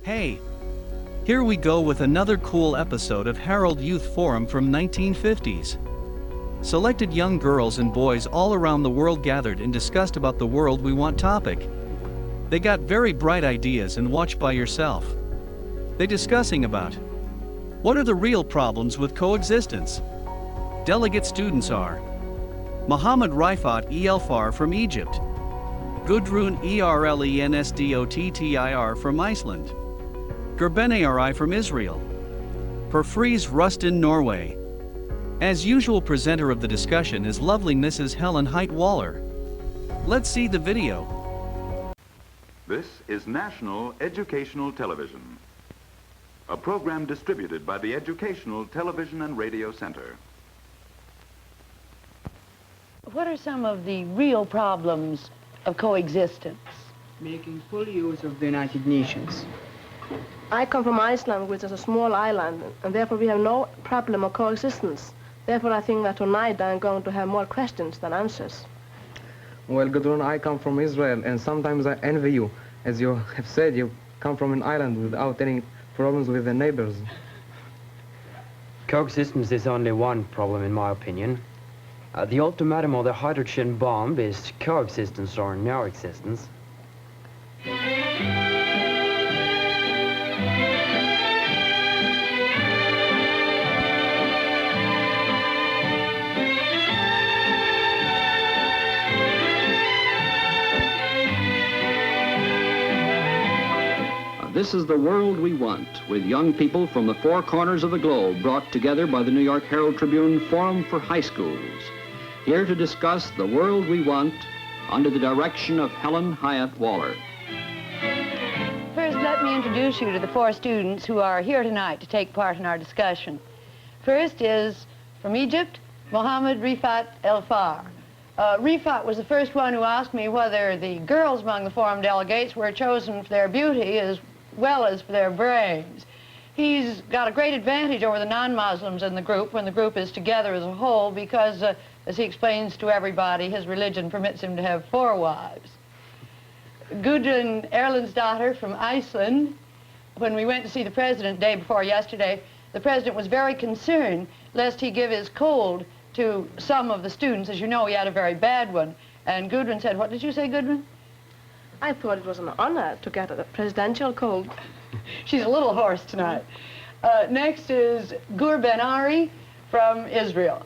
Hey! Here we go with another cool episode of Harold Youth Forum from 1950s. Selected young girls and boys all around the world gathered and discussed about the world we want topic. They got very bright ideas and watch by yourself. They discussing about what are the real problems with coexistence. Delegate students are Mohammed RIFAAT ELFAR from Egypt, Gudrun ERLENSDOTTIR from Iceland, Gur BEN-ARI from Israel, Friis RUSTEN Norway. As usual, presenter of the discussion is lovely Mrs. Helen Height-Waller. Let's see the video. This is National Educational Television, a program distributed by the Educational Television and Radio Center. What are some of the real problems of coexistence? Making full use of the United Nations. I come from Iceland, which is a small island, and therefore we have no problem of coexistence. Therefore, I think that tonight I'm going to have more questions than answers. Well, Gudrun, I come from Israel, and sometimes I envy you. As you have said, you come from an island without any problems with the neighbors. Coexistence is only one problem, in my opinion. The ultimatum of the hydrogen bomb is coexistence or no existence. This is the world we want, with young people from the four corners of the globe brought together by the New York Herald Tribune Forum for High Schools, here to discuss the world we want under the direction of Helen Height-Waller. First, let me introduce you to the four students who are here tonight to take part in our discussion. First is, from Egypt, Mohammed RIFAAT ELFAR. RIFAAT was the first one who asked me whether the girls among the forum delegates were chosen for their beauty as well as for their brains. He's got a great advantage over the non-Muslims in the group when the group is together as a whole because, as he explains to everybody, his religion permits him to have 4 wives. Gudrun ERLENSDOTTIR from Iceland. When we went to see the president day before yesterday, the president was very concerned lest he give his cold to some of the students. As you know, he had a very bad one. And Gudrun said, what did you say, Gudrun? I thought it was an honor to get a presidential cold. She's a little hoarse tonight. Next is Gur Ben-ARI from Israel.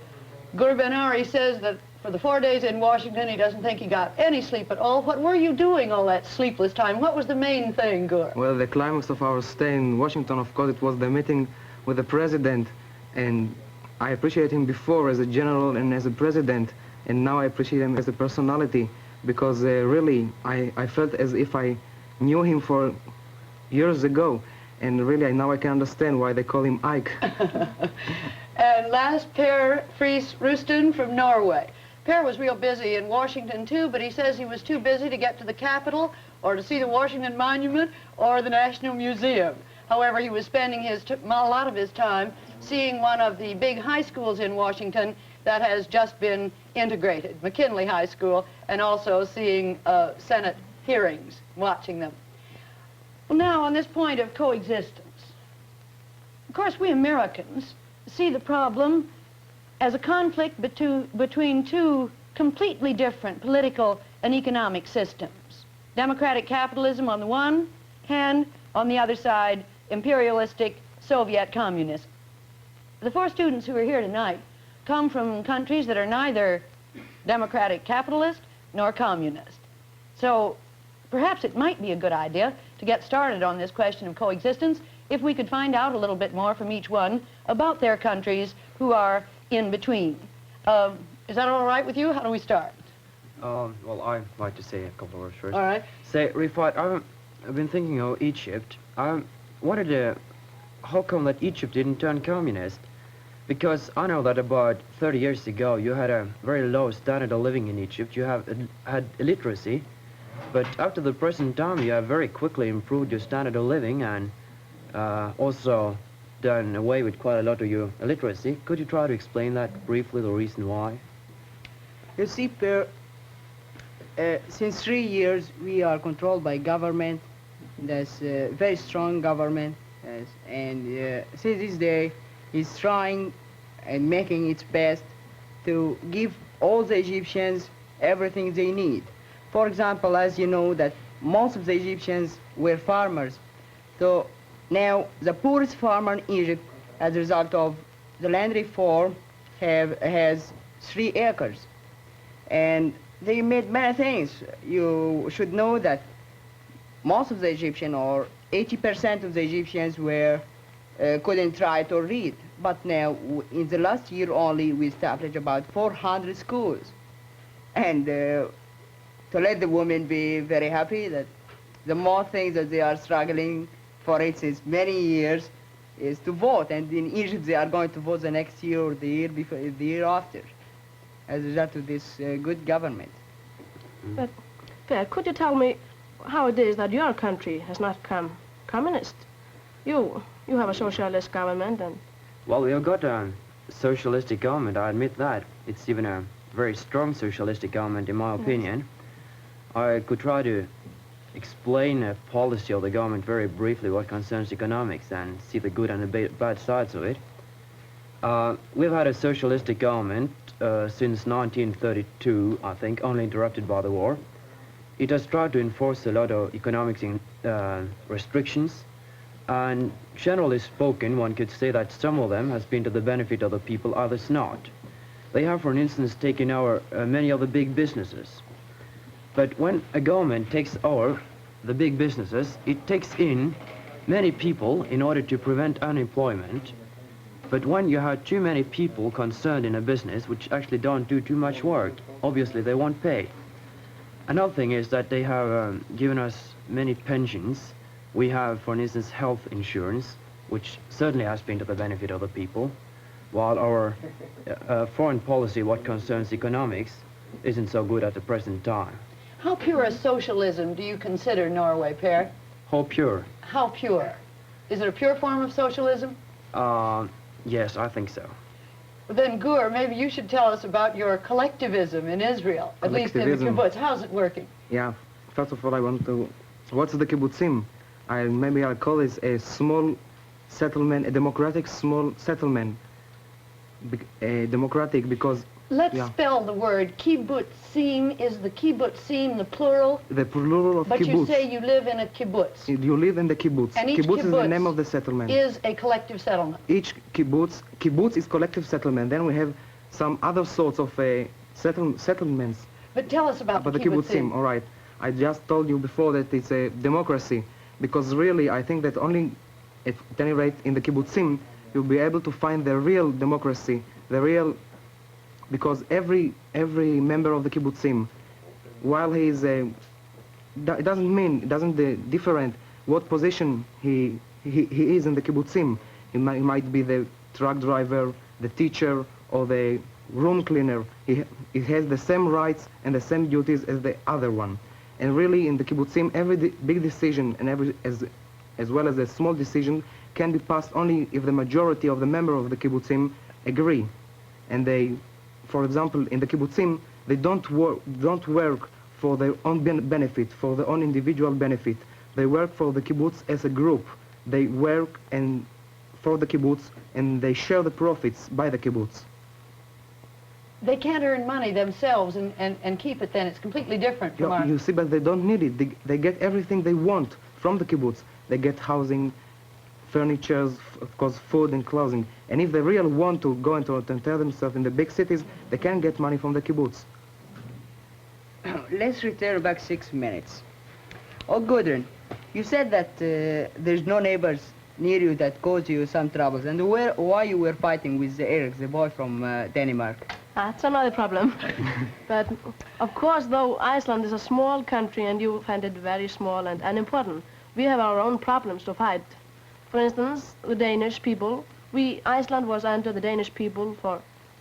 Gur Ben-ARI says that for the 4 days in Washington, he doesn't think he got any sleep at all. What were you doing all that sleepless time? What was the main thing, Gur? Well, the climax of our stay in Washington, of course, it was the meeting with the president, and I appreciate him before as a general and as a president, and now I appreciate him as a personality, because really, I felt as if I knew him for years ago, and really now I can understand why they call him Ike. And last, Friis RUSTEN from Norway. Per was real busy in Washington too, but he says he was too busy to get to the Capitol or to see the Washington Monument or the National Museum. However, he was spending a lot of his time seeing one of the big high schools in Washington that has just been integrated, McKinley High School, and also seeing Senate hearings, watching them. Well, now, on this point of coexistence, of course, we Americans see the problem as a conflict between two completely different political and economic systems. Democratic capitalism on the one hand, on the other side, imperialistic Soviet communism. The 4 students who are here tonight come from countries that are neither democratic capitalist nor communist. So perhaps it might be a good idea to get started on this question of coexistence if we could find out a little bit more from each one about their countries who are in between. Is that all right with you? How do we start? Well, I'd like to say a couple of words first. All right. Say, RIFAAT, I've been thinking of Egypt. How come that Egypt didn't turn communist? Because I know that about 30 years ago you had a very low standard of living in Egypt. You had illiteracy, but up to the present time you have very quickly improved your standard of living and also done away with quite a lot of your illiteracy. Could you try to explain that briefly, the reason why? You see, Per, since 3 years we are controlled by government There's a very strong government, yes, and since this day, is trying and making its best to give all the Egyptians everything they need. For example, as you know, that most of the Egyptians were farmers. So now the poorest farmer in Egypt, as a result of the land reform, has 3 acres. And they made many things. You should know that most of the Egyptians, or 80% of the Egyptians, couldn't write or read. But now, in the last year only, we established about 400 schools. And to let the women be very happy that the more things that they are struggling for it since many years is to vote. And in Egypt, they are going to vote the next year or the year before, the year after, as a result of this good government. But, Per, could you tell me how it is that your country has not come communist? You have a socialist government, and... Well, we have got a socialistic government, I admit that. It's even a very strong socialistic government, in my opinion. I could try to explain a policy of the government very briefly what concerns economics and see the good and the bad sides of it. We've had a socialistic government since 1932, I think, only interrupted by the war. It has tried to enforce a lot of economic restrictions, and generally spoken, one could say that some of them has been to the benefit of the people, others not. They have, for instance, taken over many of the big businesses. But when a government takes over the big businesses, it takes in many people in order to prevent unemployment. But when you have too many people concerned in a business which actually don't do too much work, obviously they won't pay. Another thing is that they have given us many pensions. We have, for instance, health insurance, which certainly has been to the benefit of the people, while our foreign policy, what concerns economics, isn't so good at the present time. How pure a socialism do you consider Norway, Per? How pure? How pure? Is it a pure form of socialism? Yes, I think so. Well, then, Gur, maybe you should tell us about your collectivism in Israel, at least in the kibbutz. How's it working? Yeah, first of all, I want to... What's the kibbutzim? Maybe I'll call it a small settlement, a democratic small settlement. Democratic because... Let's spell the word. Kibbutzim, is the kibbutzim the plural? The plural of but kibbutz. But you say you live in a kibbutz. You live in the kibbutz. And each kibbutz is the name of the settlement. Is a collective settlement. Each kibbutz is collective settlement. Then we have some other sorts of settlements. But tell us about the kibbutzim. All right. I just told you before that it's a democracy, because really I think that only, at any rate, in the kibbutzim, you'll be able to find the real democracy, the real... Because every member of the kibbutzim, while he is it doesn't different what position he is in the kibbutzim. He might be the truck driver, the teacher, or the room cleaner. He has the same rights and the same duties as the other one. And really, in the kibbutzim, every big decision and as well as a small decision can be passed only if the majority of the members of the kibbutzim agree, and they. For example, in the kibbutzim, they don't work for their own benefit, for their own individual benefit. They work for the kibbutz as a group. They work for the kibbutz, and they share the profits by the kibbutz. They can't earn money themselves and keep it then. It's completely different from our... You see, but they don't need it. They get everything they want from the kibbutz. They get housing, furniture, of course, food and clothing. And if they really want to go and enter themselves in the big cities, they can get money from the kibbutz. Let's return back 6 minutes. Oh, Gudrun, you said that there's no neighbors near you that cause you some troubles. And why you were fighting with Eric, the boy from Denmark? That's another problem. But, of course, though Iceland is a small country and you find it very small and unimportant, we have our own problems to fight. For instance, the Danish people. Iceland was under the Danish people for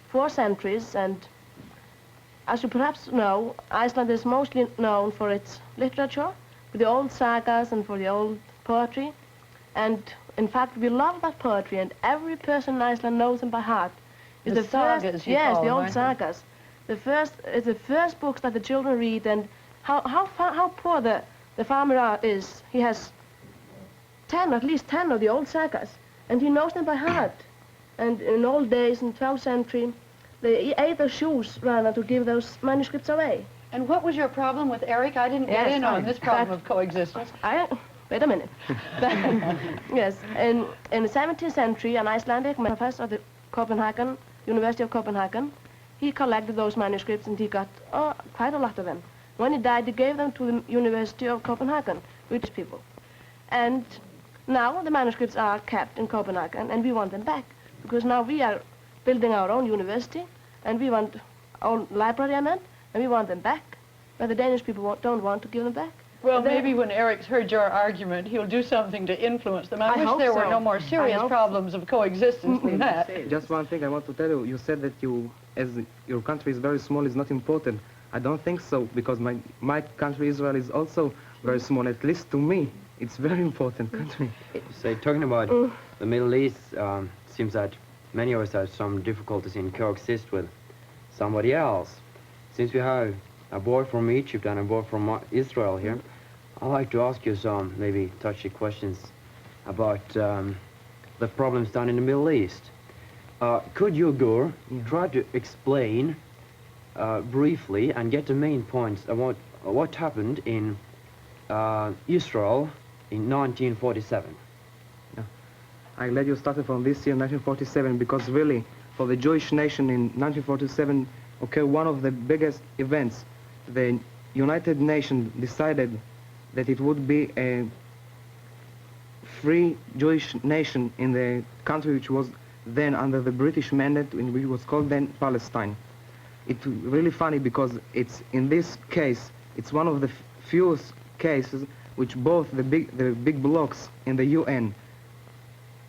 4 centuries, and as you perhaps know, Iceland is mostly known for its literature, for the old sagas and for the old poetry. And in fact, we love that poetry, and every person in Iceland knows them by heart. The sagas, yes, the old sagas. It's the first books that the children read, and how poor the the farmer he has 10, at least 10 of the old sagas, and he knows them by heart. And in old days, in 12th century, they ate their shoes rather to give those manuscripts away. And what was your problem with Eric? I didn't get in on this problem of coexistence. Wait a minute. Yes, in the 17th century, an Icelandic professor of the University of Copenhagen, he collected those manuscripts and he got quite a lot of them. When he died, he gave them to the University of Copenhagen, British people. And now the manuscripts are kept in Copenhagen and we want them back, because now we are building our own university and we want our own library, and we want them back, but the Danish people don't want to give them back. Well, maybe when Eric's heard your argument, he'll do something to influence them. I wish there were no more serious problems of coexistence than that. Just one thing I want to tell you. You said that as your country is very small, is not important. I don't think so, because my country, Israel, is also very small. At least to me, it's very important country. So talking about the Middle East, seems that many of us have some difficulties in coexist with somebody else. Since we have a boy from Egypt and a boy from Israel here, I'd like to ask you some maybe touchy questions about the problems down in the Middle East. Could you, Gur, try to explain briefly and get the main points about what happened in Israel in 1947? I'm glad you started from this year, 1947, because really, for the Jewish nation in 1947, one of the biggest events. The United Nations decided that it would be a free Jewish nation in the country which was then under the British mandate, which was called then Palestine. It's really funny because in this case, it's one of the few cases which both the big blocs in the UN,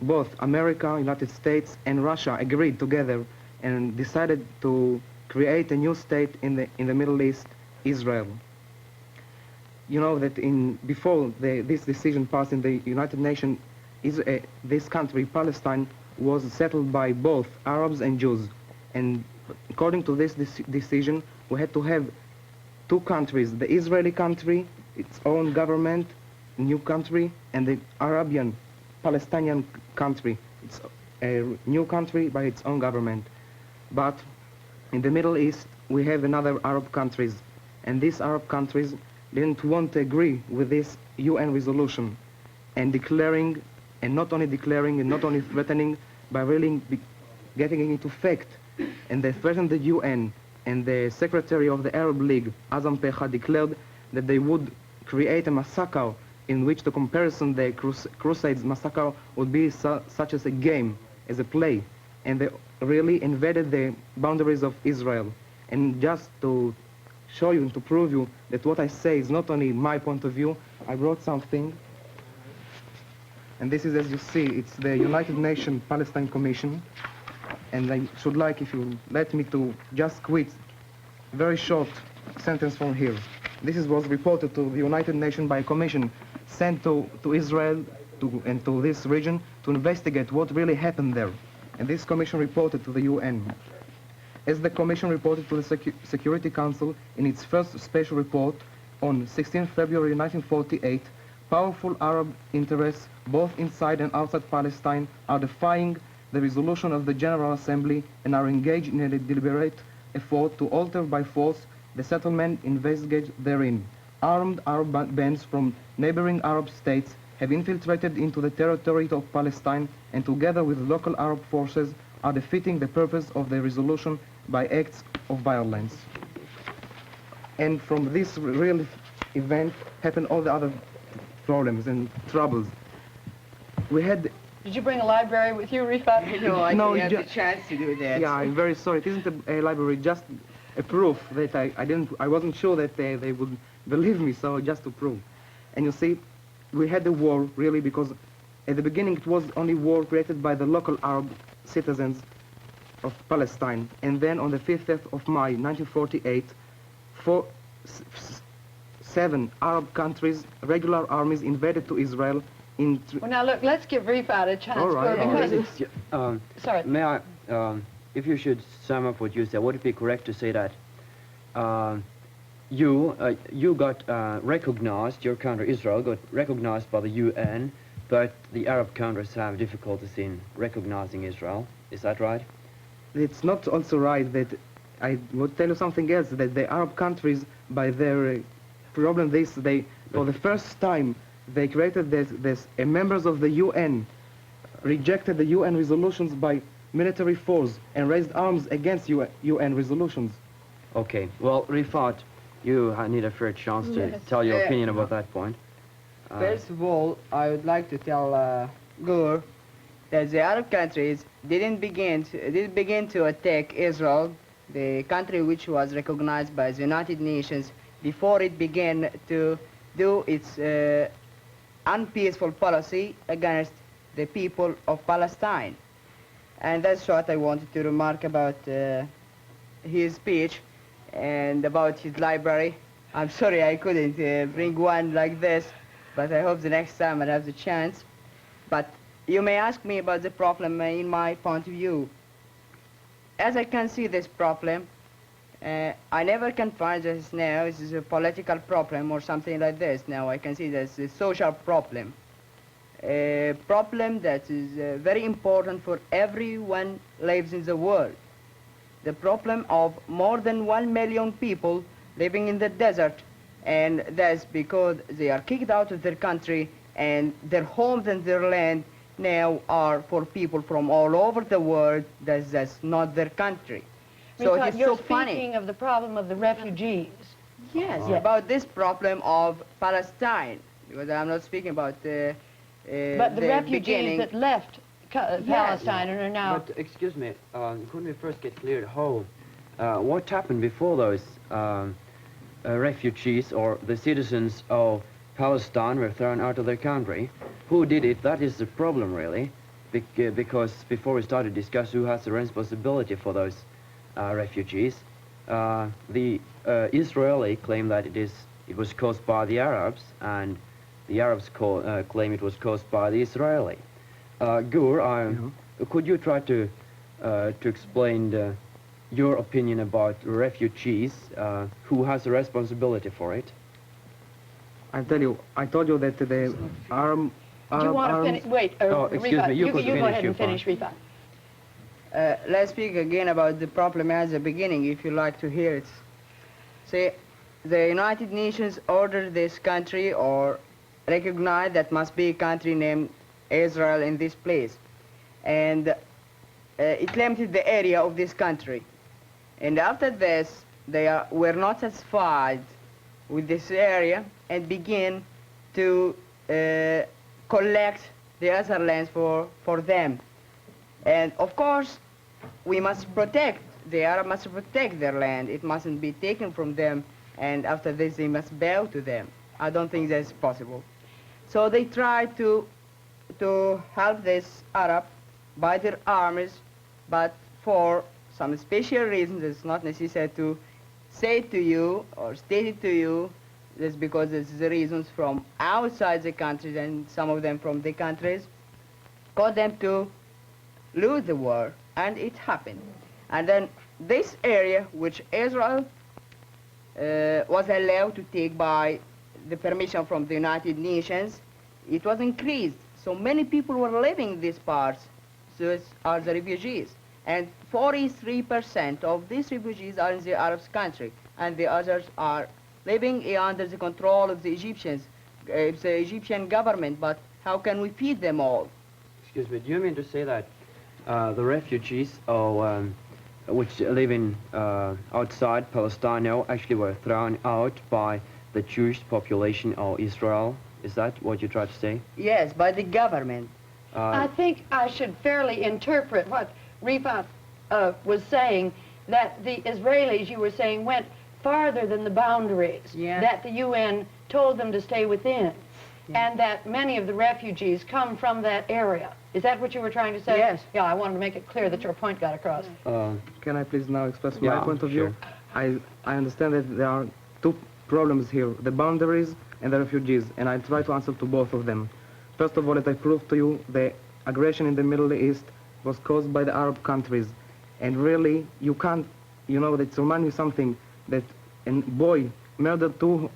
both America, United States and Russia agreed together and decided to create a new state in the Middle East, Israel. You know that before this decision passed in the United Nations, this country, Palestine, was settled by both Arabs and Jews. And according to this decision, we had to have two countries, the Israeli country, its own government, new country, and the Arabian Palestinian country. It's a new country by its own government. But in the Middle East, we have another Arab countries, and these Arab countries didn't want to agree with this UN resolution, and declaring, and not only declaring, and not only threatening, but really getting it into fact. And they threatened the UN, and the Secretary of the Arab League, Azam Pecha, declared that they would create a massacre in which the comparison, the Crusades massacre, would be such as a game, as a play. And they really invaded the boundaries of Israel. And just to show you and to prove you that what I say is not only my point of view, I brought something. And this is, as you see, it's the United Nations Palestine Commission. And I should like, if you let me, to just quote a very short sentence from here. This was reported to the United Nations by a commission sent to Israel and to this region to investigate what really happened there. And this commission reported to the UN. As the commission reported to the Security Council in its first special report on 16 February 1948, powerful Arab interests, both inside and outside Palestine, are defying the resolution of the General Assembly and are engaged in a deliberate effort to alter by force the settlement investigate therein. Armed Arab bands from neighboring Arab states have infiltrated into the territory of Palestine and together with local Arab forces are defeating the purpose of the resolution by acts of violence. And from this real event happened all the other problems and troubles. We had... Did you bring a library with you, RIFAAT? No, I didn't have the chance to do that. Yeah, I'm very sorry. It isn't a library, just a proof that I wasn't sure that they would believe me, so just to prove. And you see, we had the war, really, because at the beginning it was only war created by the local Arab citizens of Palestine. And then on the 5th of May, 1948, 7 Arab countries, regular armies invaded to Israel. Well, now look, let's give RIFAAT a chance. All right. Because sorry. May I, if you should sum up what you said, would it be correct to say that you got recognized, your country Israel got recognized by the UN, but the Arab countries have difficulties in recognizing Israel. Is that right? It's not also right that I would tell you something else, that the Arab countries, by their problem, for the first time, they created this members of the UN rejected the UN resolutions by military force and raised arms against UN resolutions. Okay, well, RIFAAT, you need a fair chance to tell your opinion about that point. First of all, I would like to tell Gur that the Arab countries didn't begin to attack Israel, the country which was recognized by the United Nations, before it began to do its unpeaceful policy against the people of Palestine. And that's what I wanted to remark about his speech and about his library. I'm sorry I couldn't bring one like this, but I hope the next time I'll have the chance. But you may ask me about the problem in my point of view. As I can see this problem, I never can find this now. This is a political problem or something like this. Now I can see this a social problem. A problem that is very important for everyone lives in the world. The problem of more than 1 million people living in the desert, and that's because they are kicked out of their country and their homes and their land now are for people from all over the world. That's not their country. So Because it's you're so funny. speaking of the problem of the refugees. Yes, about this problem of Palestine, because I'm not speaking about But the refugees beginning. that left Palestine and are now... But excuse me, couldn't we first get clear how, what happened before those refugees or the citizens of Palestine were thrown out of their country? Who did it? That is the problem, really, because before we started to discuss who has the responsibility for those refugees, the Israeli claim that it was caused by the Arabs, and the Arabs claim it was caused by the Israeli. Gur, could you try to explain your opinion about refugees? Who has the responsibility for it? I told you that the Arab... Do you want to finish? Wait, excuse me, you could go ahead and finish finish, your RIFAAT. Let's speak again about the problem at the beginning, if you like to hear it. See, the United Nations ordered this country or recognized that must be a country named Israel in this place. And it limited the area of this country. And after this, they were not satisfied with this area and began to collect the other lands for them. And of course, we must protect, the Arab must protect their land. It mustn't be taken from them, and after this they must bow to them. I don't think that's possible. So they tried to help this Arab by their armies, but for some special reasons, it's not necessary to say it to you or state it to you. That's because there's the reasons from outside the countries and some of them from the countries caused them to lose the war, and it happened. And then this area, which Israel was allowed to take by the permission from the United Nations, it was increased. So many people were living in these parts, so are the refugees. And 43% of these refugees are in the Arab country, and the others are living under the control of the Egyptians. It's the Egyptian government, but how can we feed them all? Excuse me, do you mean to say that the refugees which live in outside Palestine now actually were thrown out by the Jewish population of Israel? Is that what you try to say? Yes, by the government. I think I should fairly interpret what RIFAAT was saying, that the Israelis, you were saying, went farther than the boundaries that the UN told them to stay within, and that many of the refugees come from that area. Is that what you were trying to say? Yes. Yeah, I wanted to make it clear that your point got across. Can I please now express my point of view? I understand that there are two problems here, the boundaries and the refugees, and I try to answer to both of them. First of all, as I proved to you, the aggression in the Middle East was caused by the Arab countries. And really, you can't, you know, that reminds me something, that a boy murdered two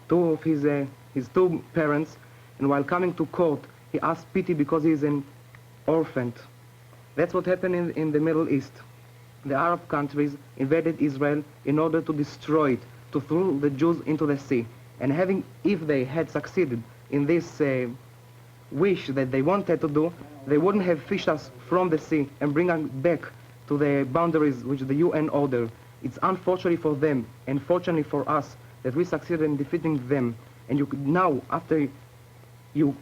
of his two parents, and while coming to court, he asked pity because he is an orphan. That's what happened in the Middle East. The Arab countries invaded Israel in order to destroy it, to throw the Jews into the sea. And if they had succeeded in this wish that they wanted to do, they wouldn't have fished us from the sea and bring us back to the boundaries which the UN ordered. It's unfortunately for them and fortunately for us that we succeeded in defeating them. And you could now, after you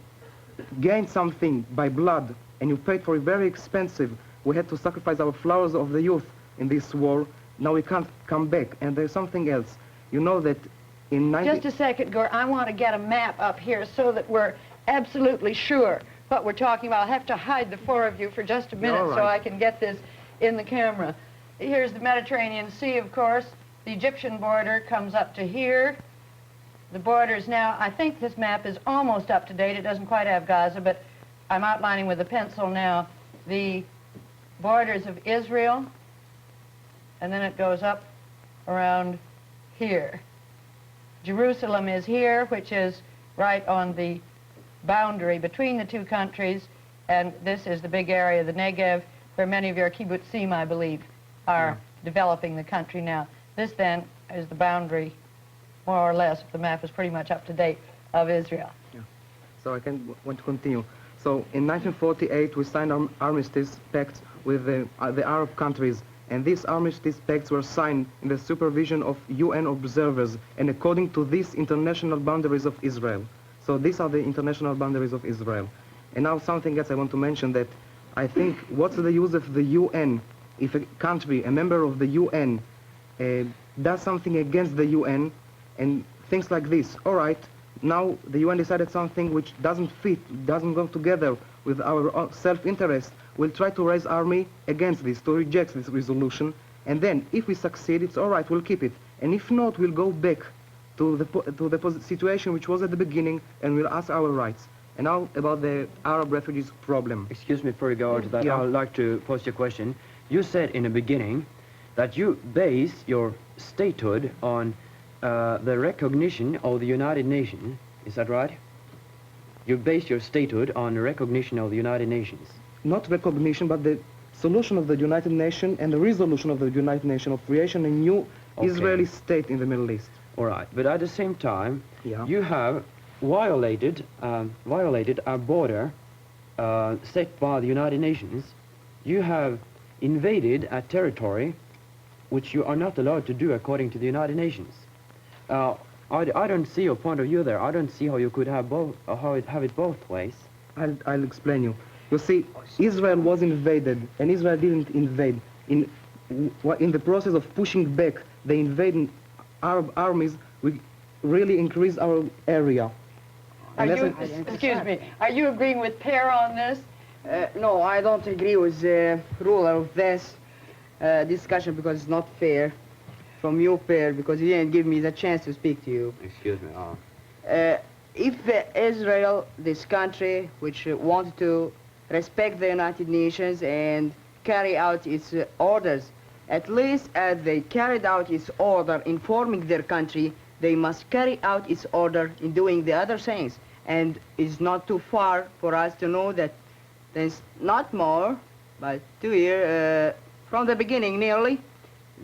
gained something by blood and you paid for it very expensive, we had to sacrifice our flowers of the youth in this war. Now we can't come back. And there's something else. You know that in Just a second, Gur. I want to get a map up here so that we're absolutely sure what we're talking about. I'll have to hide the four of you for just a minute so I can get this in the camera. Here's the Mediterranean Sea, of course. The Egyptian border comes up to here. The borders now, I think this map is almost up to date. It doesn't quite have Gaza, but I'm outlining with a pencil now the borders of Israel, and then it goes up around here. Jerusalem is here, which is right on the boundary between the two countries, and this is the big area, the Negev, where many of your kibbutzim, I believe, are developing the country now. This then is the boundary, more or less, if the map is pretty much up to date, of Israel. Yeah. So I want to continue. So in 1948 we signed armistice pacts with the Arab countries, and these armistice pacts were signed in the supervision of UN observers and according to these international boundaries of Israel. So these are the international boundaries of Israel. And now something else I want to mention, that I think what's the use of the UN if a country, a member of the UN, does something against the UN and things like this. All right, now the UN decided something which doesn't fit, doesn't go together with our self-interest. We'll try to raise army against this, to reject this resolution. And then if we succeed, it's all right, we'll keep it. And if not, we'll go back to the situation which was at the beginning and we'll ask our rights. And now about the Arab refugees problem. Excuse me, before you go on to that, I would like to pose you a question. You said in the beginning that you base your statehood on the recognition of the United Nations. Is that right? You base your statehood on the recognition of the United Nations. Not recognition, but the solution of the United Nations and the resolution of the United Nations of creation a new Israeli state in the Middle East. All right, but at the same time, you have violated a border set by the United Nations. You have invaded a territory which you are not allowed to do according to the United Nations. I don't see your point of view there. I don't see how you could have both, have it both ways. I'll explain you. You see, Israel was invaded, and Israel didn't invade. In the process of pushing back the invading Arab armies, we really increased our area. Excuse me, are you agreeing with Per on this? No, I don't agree with the ruler of this discussion because it's not fair from you, Per, because you didn't give me the chance to speak to you. Excuse me. If Israel, this country, which wanted to respect the United Nations and carry out its orders, at least as they carried out its order in forming their country, they must carry out its order in doing the other things. And it's not too far for us to know that there's not more, but 2 years from the beginning nearly,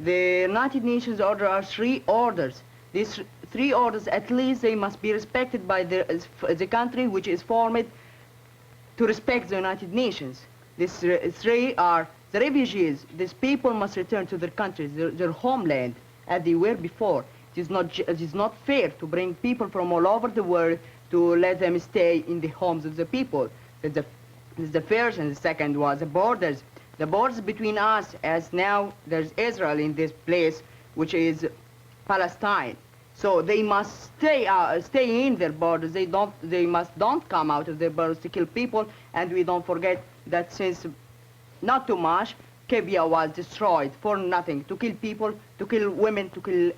the United Nations order are 3 orders. These 3 orders, at least they must be respected by the country which is formed to respect the United Nations. These 3 are the refugees. These people must return to their countries, their homeland, as they were before. It is not fair to bring people from all over the world to let them stay in the homes of the people. That's the first, and the second was the borders. The borders between us, as now there's Israel in this place, which is Palestine. So they must stay in their borders. They must don't come out of their borders to kill people. And we don't forget that since not too much, Kibya was destroyed for nothing, to kill people, to kill women, to kill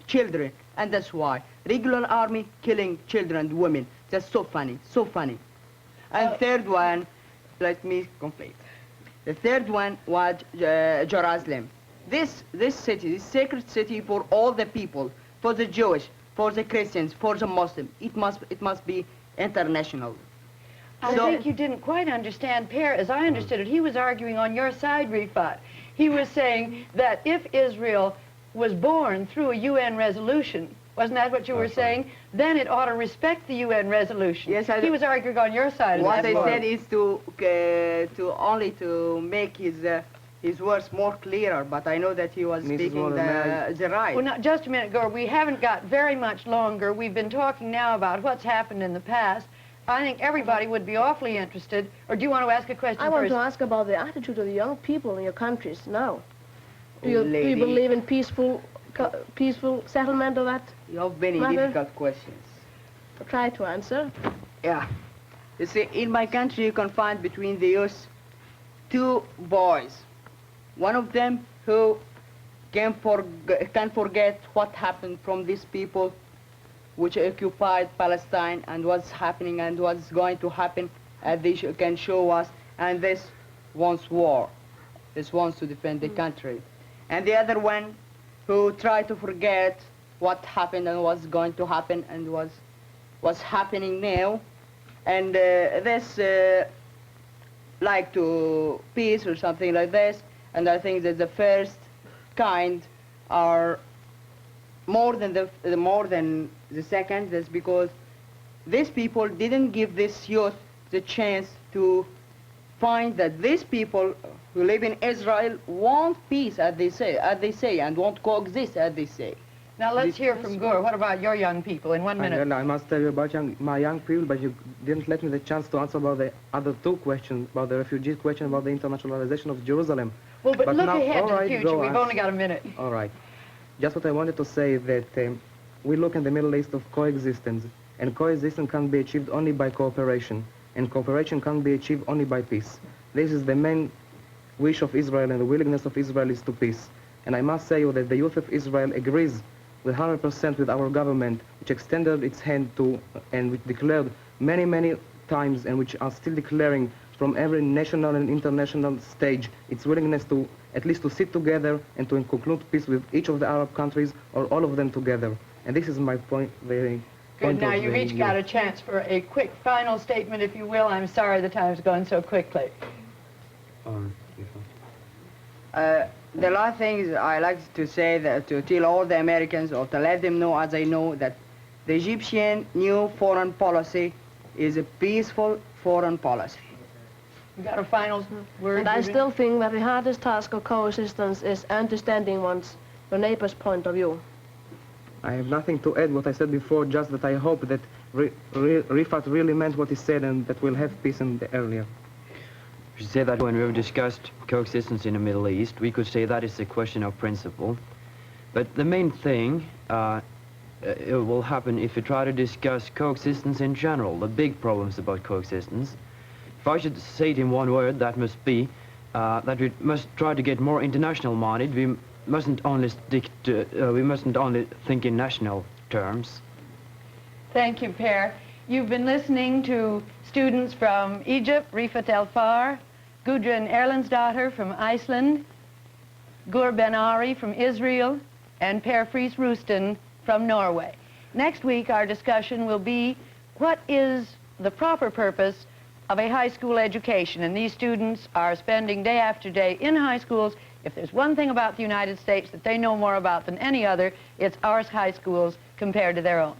children. And that's why regular army killing children and women. That's so funny, so funny. And third one, let me complete. The third one was Jerusalem. This city, this sacred city for all the people, for the Jewish, for the Christians, for the Muslim. It must be international. I think you didn't quite understand Per. As I understood it, he was arguing on your side, RIFAAT. He was saying that if Israel was born through a UN resolution, wasn't that what you were saying? Then it ought to respect the UN resolution. Yes, he was arguing on your side. What I said is to only to make his words more clearer, but I know that he was speaking the right. Well, now, just a minute, Gur. We haven't got very much longer. We've been talking now about what's happened in the past. I think everybody would be awfully interested. Or do you want to ask a question I first? want to ask about the attitude of the young people in your countries now. Do you believe in peaceful settlement of that? You have many difficult questions. Try to answer. Yeah. You see, in my country, you can find between the youth 2 boys. One of them who can forget what happened from these people which occupied Palestine and what's happening and what's going to happen, and they can show us, and this wants war. This wants to defend the country. And the other one who tried to forget what happened and what's going to happen and what's happening now, and this like to peace or something like this. And I think that the first kind are more than the second. That's because these people didn't give this youth the chance to find that these people who live in Israel want peace, as they say, and want coexist, as they say. Now let's hear from Gur. What about your young people in 1 minute? I must tell you about my young people, but you didn't let me the chance to answer about the other 2 questions, about the refugee question, about the internationalization of Jerusalem. Well, but look now, ahead to the future. We've only got a minute. All right. Just what I wanted to say that we look in the Middle East of coexistence, and coexistence can be achieved only by cooperation, and cooperation can be achieved only by peace. This is the main wish of Israel, and the willingness of Israel is to peace. And I must say that the youth of Israel agrees with 100% with our government, which extended its hand to, and which declared many, many times, and which are still declaring from every national and international stage its willingness to at least to sit together and to conclude peace with each of the Arab countries or all of them together. And this is my point. Good. Now you've each got a chance for a quick final statement, if you will. I'm sorry the time's gone so quickly. The last thing I like to say, that to tell all the Americans, or to let them know as I know, that the Egyptian new foreign policy is a peaceful foreign policy. You got a final word? And I still think that the hardest task of coexistence is understanding your neighbor's point of view. I have nothing to add what I said before, just that I hope that RIFAAT really meant what he said and that we'll have peace in the earlier. We should say that when we've discussed coexistence in the Middle East, we could say that is a question of principle. But the main thing it will happen if we try to discuss coexistence in general, the big problems about coexistence. If I should say it in one word, that must be that we must try to get more international minded. We mustn't only think in national terms. Thank you, Per. You've been listening to students from Egypt, RIFAAT El-Far, Gudrun ERLENSDOTTIR from Iceland, Gur Ben-ARI from Israel, and Per Friis RUSTEN from Norway. Next week, our discussion will be what is the proper purpose of a high school education, and these students are spending day after day in high schools. If there's one thing about the United States that they know more about than any other, it's our high schools compared to their own.